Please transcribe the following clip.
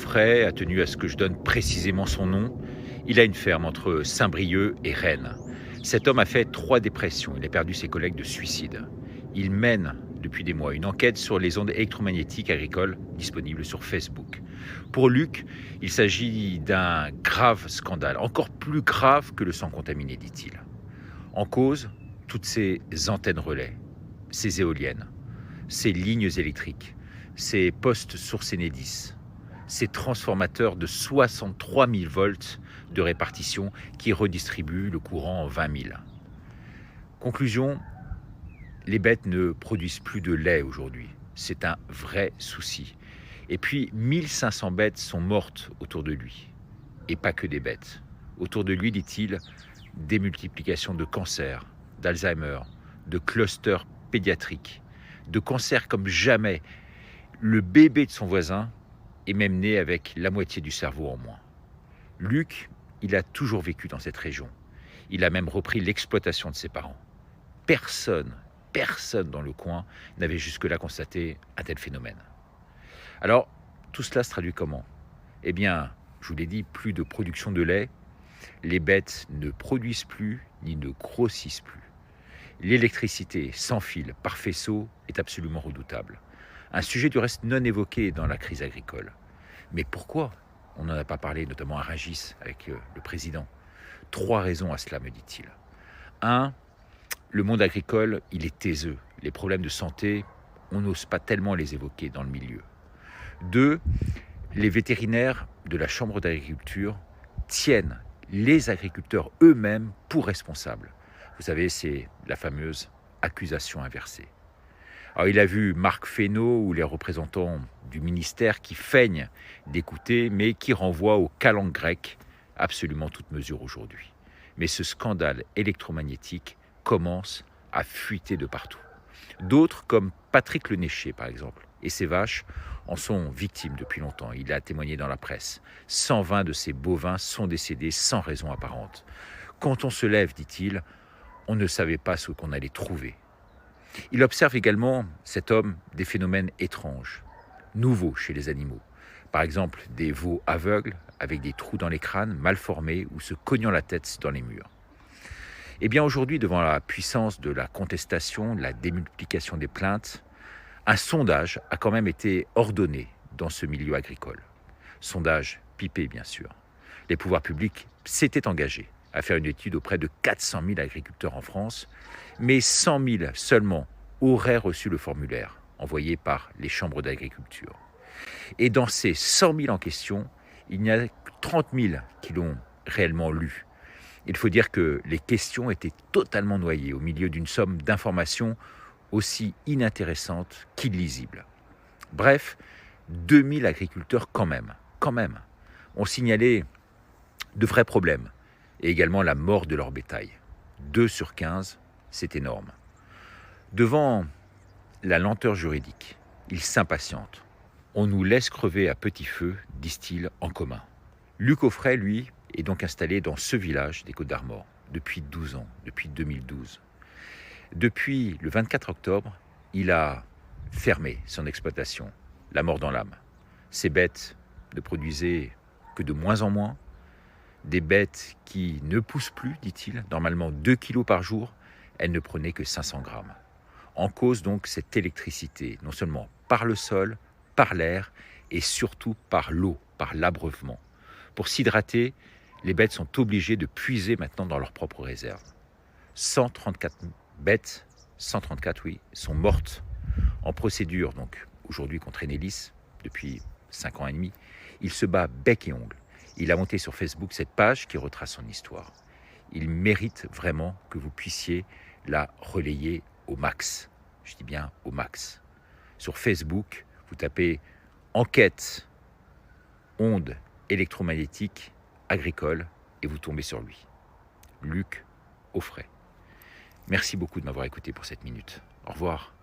Offray a tenu à ce que je donne précisément son nom. Il a une ferme entre Saint-Brieuc et Rennes. Cet homme a fait 3 dépressions. Il a perdu ses collègues de suicide. Il mène depuis des mois une enquête sur les ondes électromagnétiques agricoles disponibles sur Facebook. Pour Luc, il s'agit d'un grave scandale, encore plus grave que le sang contaminé, dit-il. En cause, toutes ces antennes relais, ces éoliennes, ces lignes électriques, ces postes sources Enedis, ces transformateurs de 63 000 volts de répartition qui redistribuent le courant en 20 000. Conclusion, les bêtes ne produisent plus de lait aujourd'hui. C'est un vrai souci. Et puis, 1500 bêtes sont mortes autour de lui. Et pas que des bêtes. Autour de lui, dit-il, démultiplication de cancers, d'Alzheimer, de clusters pédiatriques, de cancers comme jamais. Le bébé de son voisin est même né avec la moitié du cerveau en moins. Luc, il a toujours vécu dans cette région. Il a même repris l'exploitation de ses parents. Personne dans le coin n'avait jusque-là constaté un tel phénomène. Alors, tout cela se traduit comment ? Eh bien, je vous l'ai dit, plus de production de lait, les bêtes ne produisent plus ni ne grossissent plus. L'électricité sans fil par faisceau est absolument redoutable. Un sujet du reste non évoqué dans la crise agricole. Mais pourquoi on n'en a pas parlé, notamment à Rungis avec le président ? 3 raisons à cela, me dit-il. 1, le monde agricole, il est taiseux. Les problèmes de santé, on n'ose pas tellement les évoquer dans le milieu. 2, les vétérinaires de la Chambre d'agriculture tiennent les agriculteurs eux-mêmes pour responsables. Vous savez, c'est la fameuse accusation inversée. Alors, il a vu Marc Fesneau ou les représentants du ministère qui feignent d'écouter, mais qui renvoient aux calendes grecques absolument toute mesure aujourd'hui. Mais ce scandale électromagnétique commence à fuiter de partout. D'autres, comme Patrick Lenéché par exemple, et ses vaches, en sont victimes depuis longtemps. Il a témoigné dans la presse. 120 de ses bovins sont décédés sans raison apparente. Quand on se lève, dit-il, on ne savait pas ce qu'on allait trouver. Il observe également, cet homme, des phénomènes étranges, nouveaux chez les animaux. Par exemple, des veaux aveugles avec des trous dans les crânes, mal formés ou se cognant la tête dans les murs. Eh bien aujourd'hui, devant la puissance de la contestation, de la démultiplication des plaintes, un sondage a quand même été ordonné dans ce milieu agricole. Sondage pipé, bien sûr. Les pouvoirs publics s'étaient engagés à faire une étude auprès de 400 000 agriculteurs en France, mais 100 000 seulement auraient reçu le formulaire envoyé par les chambres d'agriculture. Et dans ces 100 000 en question, il n'y a que 30 000 qui l'ont réellement lu. Il faut dire que les questions étaient totalement noyées au milieu d'une somme d'informations aussi inintéressantes qu'illisibles. Bref, 2000 agriculteurs quand même, ont signalé de vrais problèmes et également la mort de leur bétail. 2 sur 15, c'est énorme. Devant la lenteur juridique, ils s'impatientent. On nous laisse crever à petit feu, disent-ils en commun. Luc Offray, lui, est donc installé dans ce village des Côtes-d'Armor depuis 12 ans, depuis 2012. Depuis le 24 octobre, il a fermé son exploitation, la mort dans l'âme. Ces bêtes ne produisaient que de moins en moins, des bêtes qui ne poussent plus, dit-il, normalement 2 kilos par jour, elles ne prenaient que 500 grammes. En cause donc cette électricité, non seulement par le sol, par l'air et surtout par l'eau, par l'abreuvement. Pour s'hydrater, les bêtes sont obligées de puiser maintenant dans leurs propres réserves. 134 bêtes, 134 oui, sont mortes en procédure, donc aujourd'hui contre Enedis, depuis 5 ans et demi. Il se bat bec et ongle. Il a monté sur Facebook cette page qui retrace son histoire. Il mérite vraiment que vous puissiez la relayer au max. Je dis bien au max. Sur Facebook, vous tapez « Enquête, ondes électromagnétiques agricoles » et vous tombez sur lui. Luc Offray. Merci beaucoup de m'avoir écouté pour cette minute. Au revoir.